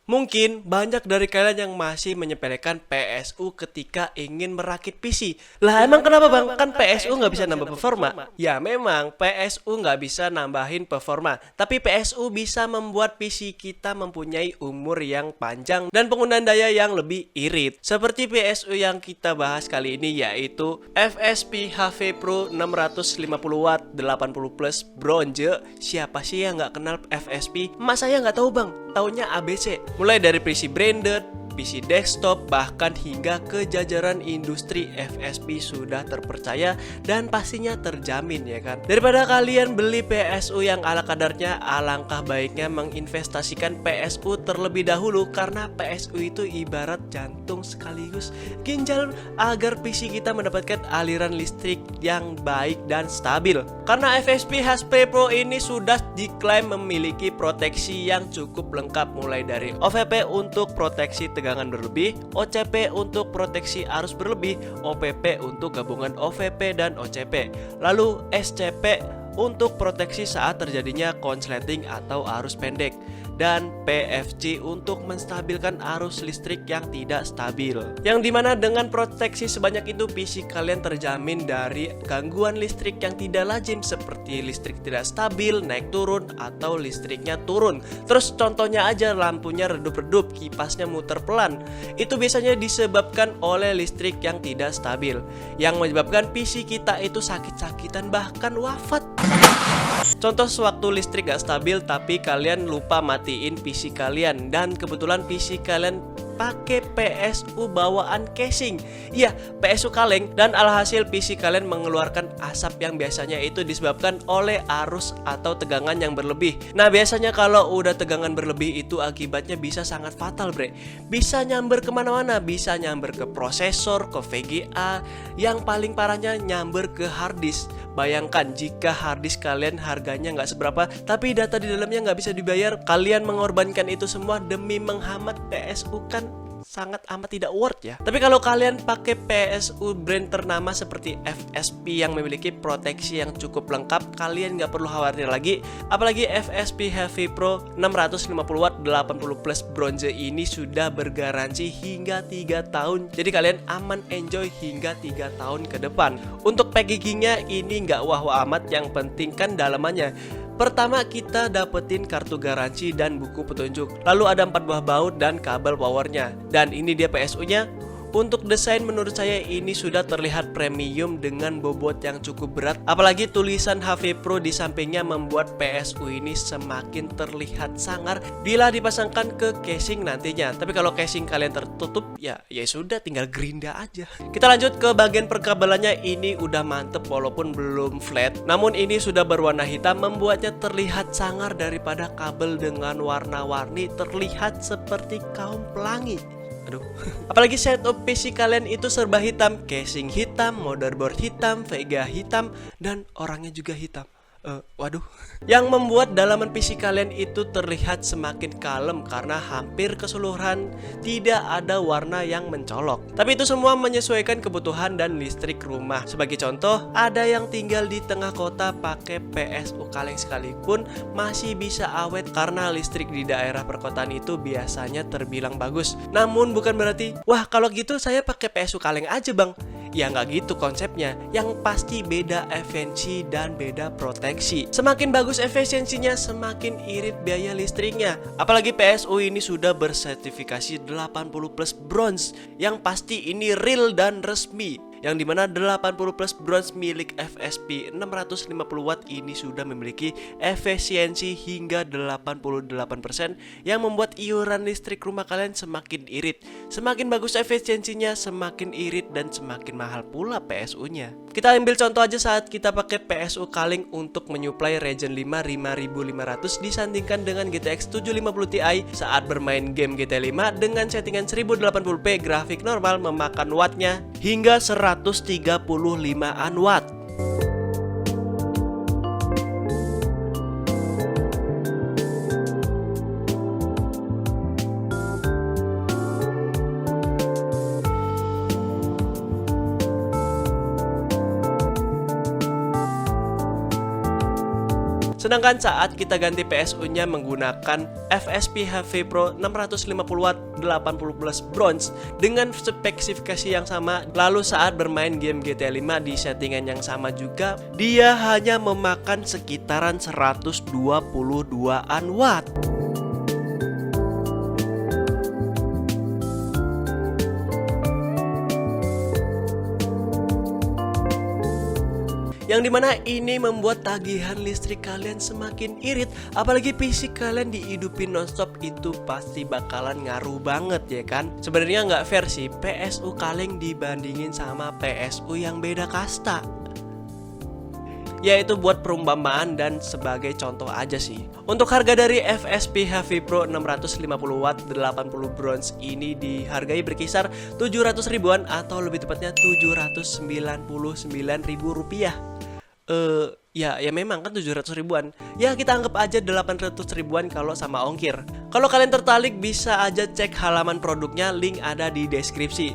Mungkin banyak dari kalian yang masih menyepelekan PSU ketika ingin merakit PC. Lah emang kenapa bang? Kan PSU nggak bisa nambah performa. Ya memang PSU nggak bisa nambahin performa. Tapi PSU bisa membuat PC kita mempunyai umur yang panjang dan penggunaan daya yang lebih irit. Seperti PSU yang kita bahas kali ini yaitu FSP HV Pro 650 Watt 80 plus bronze. Siapa sih yang nggak kenal FSP? Mas saya nggak tahu bang. Taunya ABC. Mulai dari PC branded, PC desktop, bahkan hingga ke jajaran industri FSP sudah terpercaya dan pastinya terjamin ya kan. Daripada kalian beli PSU yang ala kadarnya, alangkah baiknya menginvestasikan PSU terlebih dahulu karena PSU itu ibarat jantung sekaligus ginjal agar PC kita mendapatkan aliran listrik yang baik dan stabil. Karena FSP HP Pro ini sudah diklaim memiliki proteksi yang cukup lengkap mulai dari OVP untuk proteksi tegangan berlebih, OCP untuk proteksi arus berlebih, OPP untuk gabungan OVP dan OCP, lalu SCP untuk proteksi saat terjadinya konsleting atau arus pendek, dan PFC untuk menstabilkan arus listrik yang tidak stabil. Yang dimana dengan proteksi sebanyak itu PC kalian terjamin dari gangguan listrik yang tidak lazim seperti listrik tidak stabil, naik turun, atau listriknya turun. Terus contohnya aja lampunya redup-redup, kipasnya muter pelan. Itu biasanya disebabkan oleh listrik yang tidak stabil, yang menyebabkan PC kita itu sakit-sakitan bahkan wafat. Contoh sewaktu listrik gak stabil tapi kalian lupa matiin PC kalian dan kebetulan PC kalian pakai PSU bawaan casing. Iya, PSU kaleng dan alhasil PC kalian mengeluarkan asap yang biasanya itu disebabkan oleh arus atau tegangan yang berlebih. Nah, biasanya kalau udah tegangan berlebih itu akibatnya bisa sangat fatal, bre. Bisa nyamber kemana-mana, bisa nyamber ke prosesor, ke VGA, yang paling parahnya nyamber ke hard disk. Bayangkan jika hard disk kalian harganya nggak seberapa, tapi data di dalamnya nggak bisa dibayar, kalian mengorbankan itu semua demi menghambat PSU kan sangat amat tidak worth ya. Tapi kalau kalian pakai PSU brand ternama seperti FSP yang memiliki proteksi yang cukup lengkap, kalian nggak perlu khawatir lagi. Apalagi FSP Heavy Pro 650 Watt 80 plus bronze ini sudah bergaransi hingga 3 tahun. Jadi kalian aman enjoy hingga 3 tahun ke depan. Untuk packagingnya ini nggak wah-wah amat, yang penting kan dalamannya. Pertama kita dapetin kartu garansi dan buku petunjuk. Lalu ada 4 buah baut dan kabel powernya. Dan ini dia PSU-nya. Untuk desain menurut saya ini sudah terlihat premium dengan bobot yang cukup berat. Apalagi tulisan HV Pro di sampingnya membuat PSU ini semakin terlihat sangar bila dipasangkan ke casing nantinya. Tapi kalau casing kalian tertutup ya sudah, tinggal gerinda aja. Kita lanjut ke bagian perkabelannya. Ini udah mantep walaupun belum flat. Namun ini sudah berwarna hitam membuatnya terlihat sangar daripada kabel dengan warna-warni terlihat seperti kaum pelangi. Aduh. Apalagi setup PC kalian itu serba hitam, casing hitam, motherboard hitam, VGA hitam, dan orangnya juga hitam. Waduh. Yang membuat dalaman PC kalian itu terlihat semakin kalem karena hampir keseluruhan tidak ada warna yang mencolok. Tapi itu semua menyesuaikan kebutuhan dan listrik rumah. Sebagai contoh, ada yang tinggal di tengah kota pakai PSU kaleng sekalipun masih bisa awet karena listrik di daerah perkotaan itu biasanya terbilang bagus. Namun bukan berarti, wah kalau gitu saya pakai PSU kaleng aja bang. Ya nggak gitu konsepnya. Yang pasti beda efisiensi dan beda proteksi. Semakin bagus efisiensinya, semakin irit biaya listriknya. Apalagi PSU ini sudah bersertifikasi 80 plus bronze. Yang pasti ini real dan resmi. Yang dimana 80 plus bronze milik FSP 650 Watt ini sudah memiliki efisiensi hingga 88% yang membuat iuran listrik rumah kalian semakin irit. Semakin bagus efisiensinya, semakin irit dan semakin mahal pula PSU-nya. Kita ambil contoh aja saat kita pakai PSU kaleng untuk menyuplai Ryzen 5 5500 disandingkan dengan GTX 750 Ti saat bermain game GTA 5 dengan settingan 1080p grafik normal memakan wattnya hingga 135an watt. Sedangkan saat kita ganti PSU-nya menggunakan FSP HV Pro 650 watt 80 plus bronze dengan spesifikasi yang sama, lalu saat bermain game GTA 5 di settingan yang sama juga, dia hanya memakan sekitaran 122-an watt. Yang dimana ini membuat tagihan listrik kalian semakin irit. Apalagi PC kalian dihidupin nonstop, itu pasti bakalan ngaruh banget ya kan. Sebenarnya nggak fair sih PSU kaleng dibandingin sama PSU yang beda kasta. Yaitu buat perumpamaan dan sebagai contoh aja sih. Untuk harga dari FSP HV Pro 650 watt 80 bronze ini dihargai berkisar 700 ribuan atau lebih tepatnya 799.000 rupiah. Ya memang kan 700 ribuan. Ya kita anggap aja 800 ribuan kalau sama ongkir. Kalau kalian tertarik bisa aja cek halaman produknya, link ada di deskripsi.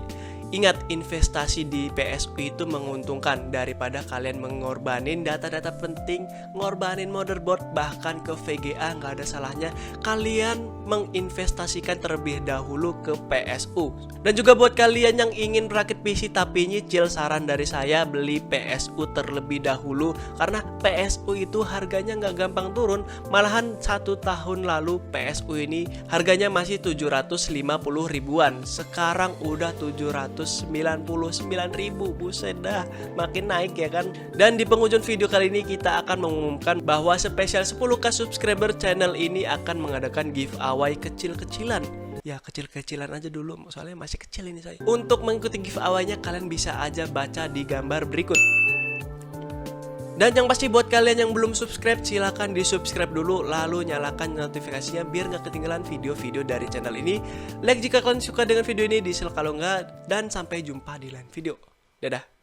Ingat, investasi di PSU itu menguntungkan daripada kalian mengorbanin data-data penting, ngorbanin motherboard, bahkan ke VGA. Nggak ada salahnya kalian menginvestasikan terlebih dahulu ke PSU. Dan juga buat kalian yang ingin merakit PC tapi nyicil, saran dari saya beli PSU terlebih dahulu, karena PSU itu harganya nggak gampang turun. Malahan 1 tahun lalu PSU ini harganya masih 750 ribuan, sekarang udah 799.000. Buset dah, makin naik ya kan. Dan di penghujung video kali ini kita akan mengumumkan bahwa spesial 10k subscriber channel ini akan mengadakan giveaway kecil-kecilan. Ya kecil-kecilan aja dulu, soalnya masih kecil ini saya. Untuk mengikuti giveaway-nya kalian bisa aja baca di gambar berikut. Dan yang pasti buat kalian yang belum subscribe, silahkan di subscribe dulu, lalu nyalakan notifikasinya biar nggak ketinggalan video-video dari channel ini. Like jika kalian suka dengan video ini, dislike kalau nggak, dan sampai jumpa di lain video. Dadah.